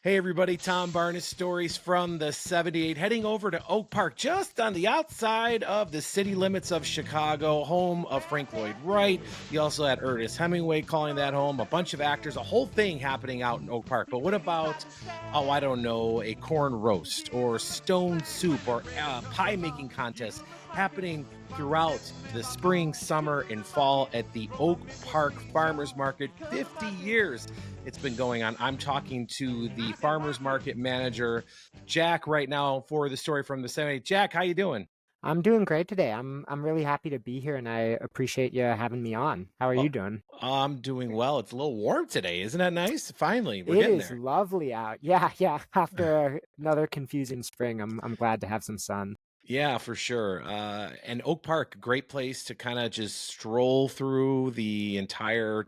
Hey everybody, Tom Barnes, stories from the 78, heading over to Oak Park, just on the outside of the city limits of Chicago, home of Frank Lloyd Wright. You also had Ernest Hemingway calling that home, a bunch of actors, a whole thing happening out in Oak Park. But what about, oh, I don't know, a corn roast or stone soup or pie making contest happening throughout the spring, summer, and fall at the Oak Park Farmers Market? 50 years it's been going on. I'm talking to the farmers market manager, Jack, right now for the story from the 78. Jack, how you doing? I'm doing great today. I'm really happy to be here and I appreciate you having me on. How are Oh, you doing? I'm doing well. It's a little warm today. Isn't that nice? Finally, we're It getting is there. lovely out. Yeah, yeah. After another confusing spring, I'm glad to have some sun. Yeah, for sure. And Oak Park, great place to kind of just stroll through the entire.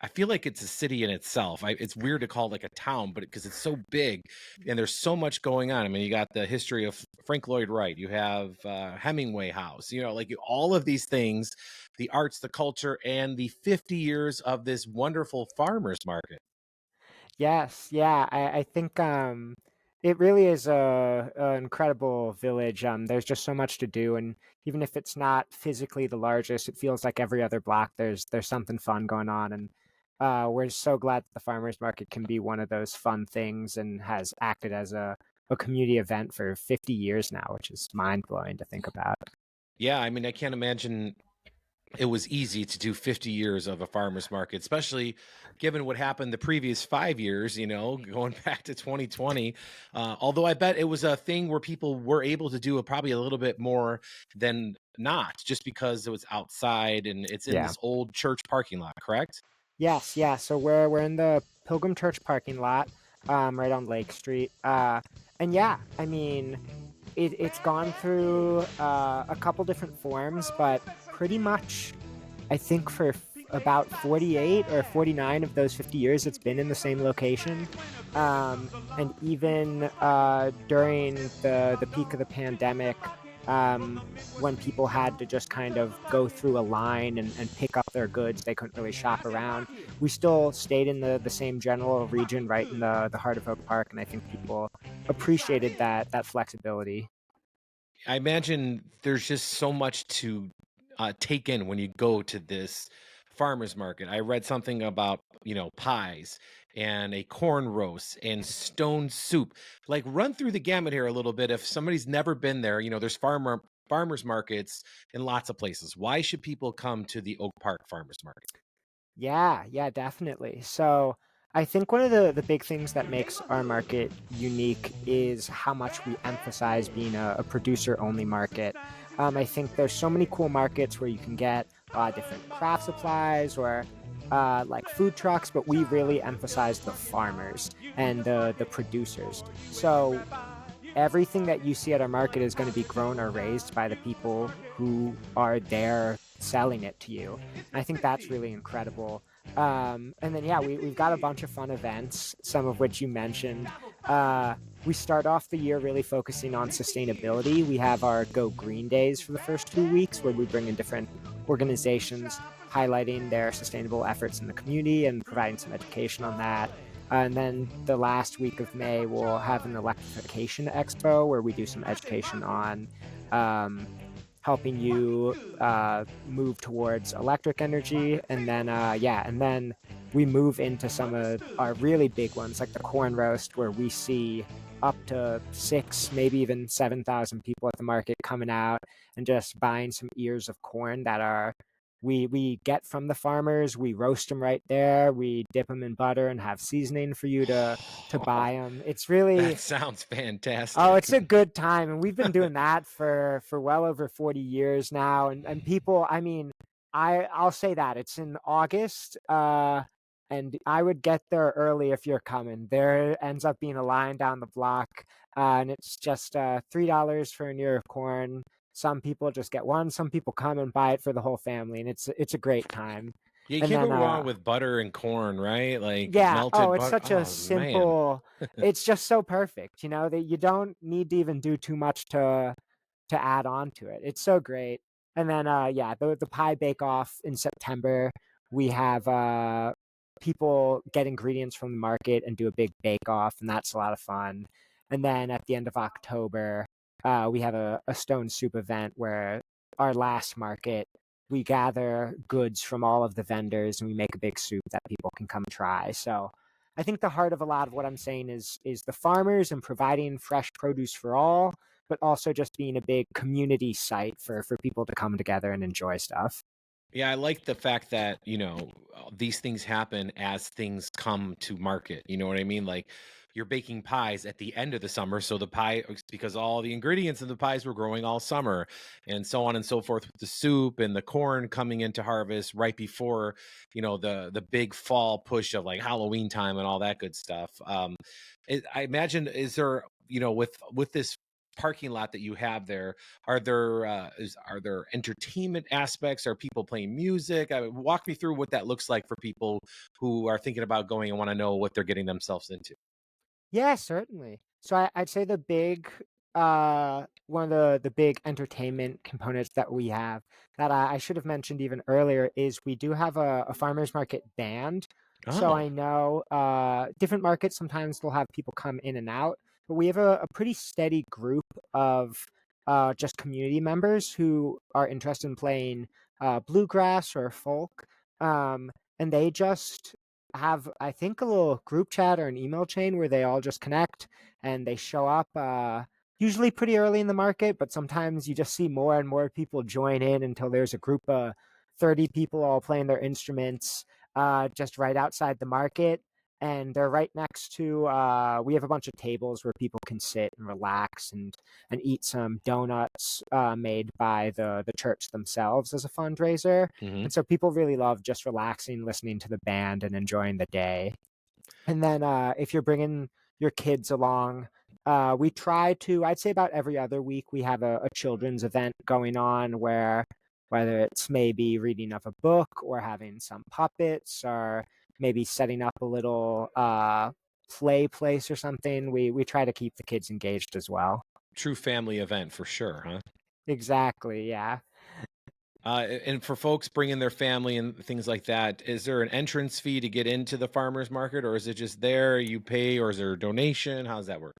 I feel like it's a city in itself. It's weird to call it like a town, but because it's so big and there's so much going on. I mean, you got the history of Frank Lloyd Wright. You have Hemingway House. All of these things, the arts, the culture, and the 50 years of this wonderful farmers market. Yes, yeah. I think it really is a incredible village. There's just so much to do, and even if it's not physically the largest, it feels like every other block there's something fun going on, and we're so glad that the farmers market can be one of those fun things and has acted as a community event for 50 years now, which is mind blowing to think about. Yeah, I mean, I can't imagine it was easy to do 50 years of a farmer's market, especially given what happened the previous 5 years, going back to 2020. Although I bet it was a thing where people were able to do it probably a little bit more than not, just because it was outside and it's in Yeah. this old church parking lot, correct? Yes, yeah. So we're in the Pilgrim Church parking lot, right on Lake Street. And yeah, I mean, it's gone through a couple different forms, but pretty much, I think for about 48 or 49 of those 50 years, it's been in the same location. And even during the peak of the pandemic, when people had to just kind of go through a line and pick up their goods, they couldn't really shop around. We still stayed in the same general region, right in the heart of Oak Park, and I think people appreciated that flexibility. I imagine there's just so much to take in when you go to this farmer's market. I read something about, pies and a corn roast and stone soup. Like, run through the gamut here a little bit. If somebody's never been there, there's farmers markets in lots of places. Why should people come to the Oak Park Farmers Market? Yeah, yeah, definitely. So I think one of the big things that makes our market unique is how much we emphasize being a producer only market. I think there's so many cool markets where you can get different craft supplies or like food trucks, but we really emphasize the farmers and the producers. So everything that you see at our market is going to be grown or raised by the people who are there selling it to you. And I think that's really incredible. And then, yeah, we've got a bunch of fun events, some of which you mentioned. We start off the year really focusing on sustainability. We have our Go Green Days for the first 2 weeks, where we bring in different organizations highlighting their sustainable efforts in the community and providing some education on that. And then the last week of May, we'll have an electrification expo where we do some education on um, helping you move towards electric energy. And then, yeah, and then we move into some of our really big ones, like the corn roast, where we see up to 6, maybe even 7,000 people at the market coming out and just buying some ears of corn that are we get from the farmers. We roast them right there. We dip them in butter and have seasoning for you to buy them. It's That really, sounds oh, fantastic. it's a good time, and we've been doing that for well over 40 years now. And people, I mean, I'll say that it's in August. And I would get there early if you're coming. There ends up being a line down the block, and it's just $3 for an ear of corn. Some people just get one. Some people come and buy it for the whole family, and it's a great time. Yeah, you And can't go then wrong with butter and corn, right? Like yeah, oh, melted it's butter. such a Oh, man. simple, it's just so perfect, that you don't need to even do too much to add on to it. It's so great. And then yeah, the pie bake off in September. We have people get ingredients from the market and do a big bake off, and that's a lot of fun. And then at the end of October, we have a stone soup event where our last market, we gather goods from all of the vendors and we make a big soup that people can come try. So I think the heart of a lot of what I'm saying is the farmers and providing fresh produce for all, but also just being a big community site for people to come together and enjoy stuff. Yeah, I like the fact that, these things happen as things come to market. You know what I mean? Like you're baking pies at the end of the summer. So the pie, because all the ingredients in the pies were growing all summer and so on and so forth with the soup and the corn coming into harvest right before, the big fall push of like Halloween time and all that good stuff. I imagine, is there, with this parking lot that you have there, are there entertainment aspects? Are people playing music? Walk me through what that looks like for people who are thinking about going and want to know what they're getting themselves into. Yeah, certainly. So I'd say the big one of the big entertainment components that we have that I should have mentioned even earlier is we do have a farmers market band. So Oh, I know different markets sometimes they'll have people come in and out, but we have a pretty steady group of just community members who are interested in playing bluegrass or folk. Um, and they just have, I think, a little group chat or an email chain where they all just connect and they show up usually pretty early in the market, but sometimes you just see more and more people join in until there's a group of 30 people all playing their instruments just right outside the market. And they're right next to, we have a bunch of tables where people can sit and relax and eat some donuts made by the church themselves as a fundraiser. hmm. And so people really love just relaxing, listening to the band, and enjoying the day. And then if you're bringing your kids along, we try to, I'd say about every other week, we have a children's event going on where whether it's maybe reading of a book or having some puppets or maybe setting up a little play place or something, we try to keep the kids engaged as well. True family event for sure, huh? Exactly. Yeah. And for folks bringing their family and things like that, is there an entrance fee to get into the farmers market, or is it just there you pay, or is there a donation? How does that work?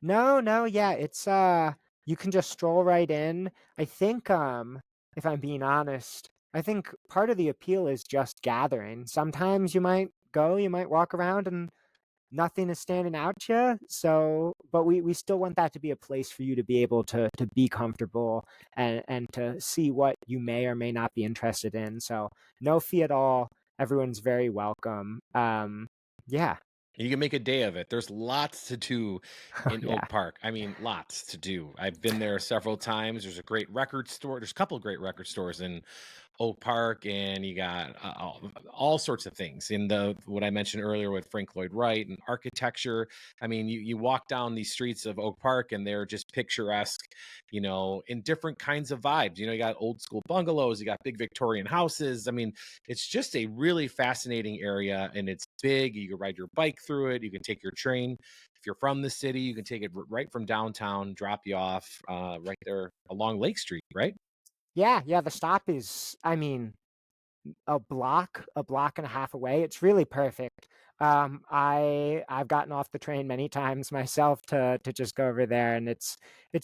No, no, yeah, it's you can just stroll right in. I think if I'm being honest, I think part of the appeal is just gathering. Sometimes you might go, you might walk around and nothing is standing out to you. So, but we still want that to be a place for you to be able to be comfortable and to see what you may or may not be interested in. So, no fee at all. Everyone's very welcome. Yeah. You can make a day of it. There's lots to do Oh in yeah. Oak Park. I mean, lots to do. I've been there several times. There's a great record store. There's a couple of great record stores in Oak Park, and you got all sorts of things in the what I mentioned earlier with Frank Lloyd Wright and architecture. I mean, you walk down these streets of Oak Park, and they're just picturesque, in different kinds of vibes. You got old school bungalows, you got big Victorian houses. I mean, it's just a really fascinating area, and it's big. You can ride your bike through it. You can take your train. If you're from the city, you can take it right from downtown, drop you off right there along Lake Street, right? Yeah, yeah, the stop is, I mean, a block and a half away. It's really perfect. I've gotten off the train many times myself to just go over there, and it's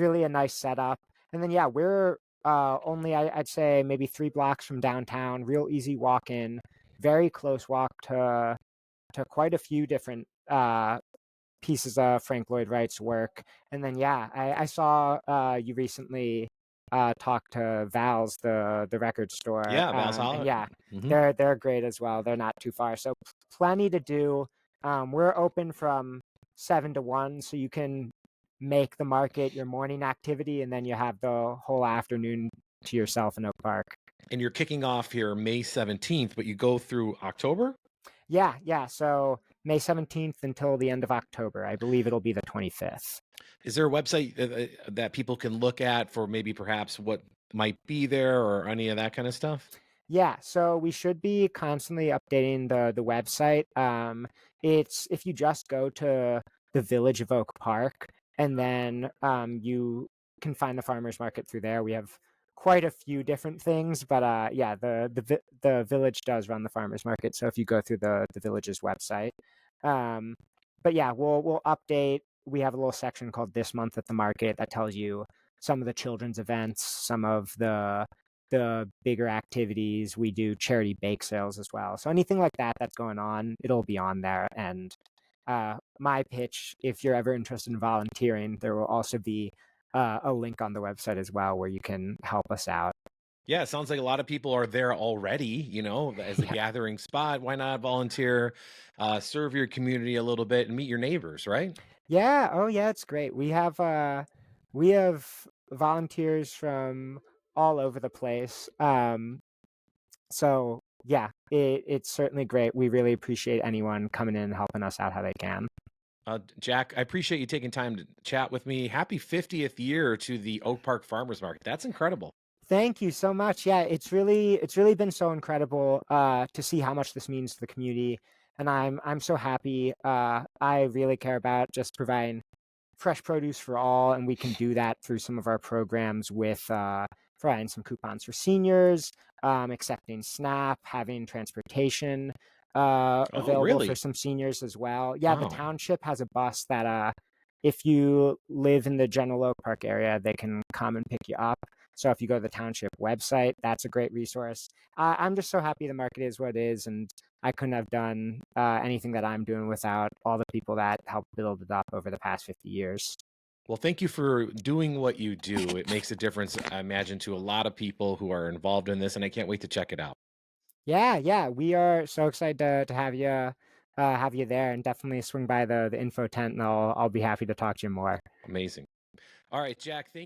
really a nice setup. And then yeah, we're only I'd say maybe 3 blocks from downtown. Real easy walk in, very close walk to quite a few different pieces of Frank Lloyd Wright's work. And then yeah, I saw you recently talk to Val's, the record store. Yeah, Val's And Holler. yeah, Hmm. they're great as well. They're not too far. So plenty to do. We're open from 7 to 1, so you can make the market your morning activity and then you have the whole afternoon to yourself in Oak Park. And you're kicking off here May 17th, but you go through October? Yeah, yeah. So May 17th until the end of October. I believe it'll be the 25th. Is there a website that people can look at for maybe perhaps what might be there or any of that kind of stuff? Yeah, so we should be constantly updating the website. It's if you just go to the Village of Oak Park, and then you can find the farmers market through there. We have quite a few different things, but yeah, the village does run the farmers market. So if you go through the village's website, um, but yeah, we'll update. We have a little section called This Month at the Market that tells you some of the children's events, some of the bigger activities. We do charity bake sales as well. So anything like that that's going on, it'll be on there. And my pitch, if you're ever interested in volunteering, there will also be a link on the website as well where you can help us out. Yeah, it sounds like a lot of people are there already, as a Yeah. gathering spot. Why not volunteer, serve your community a little bit and meet your neighbors, right? Yeah. Oh, yeah. It's great. We have volunteers from all over the place. So yeah, it's certainly great. We really appreciate anyone coming in and helping us out how they can. Jack, I appreciate you taking time to chat with me. Happy 50th year to the Oak Park Farmers Market. That's incredible. Thank you so much. Yeah, it's really been so incredible to see how much this means to the community, and I'm so happy. I really care about just providing fresh produce for all, and we can do that through some of our programs with providing some coupons for seniors, accepting SNAP, having transportation Oh, available for really? some seniors as well. Yeah, the Wow. township has a bus that if you live in the General Oak Park area, they can come and pick you up. So if you go to the township website, that's a great resource. I'm just so happy the market is what it is, and I couldn't have done anything that I'm doing without all the people that helped build it up over the past 50 years. Well, thank you for doing what you do. It makes a difference, I imagine, to a lot of people who are involved in this, and I can't wait to check it out. Yeah, yeah, we are so excited to have you there, and definitely swing by the info tent, and I'll be happy to talk to you more. Amazing. All right, Jack, thank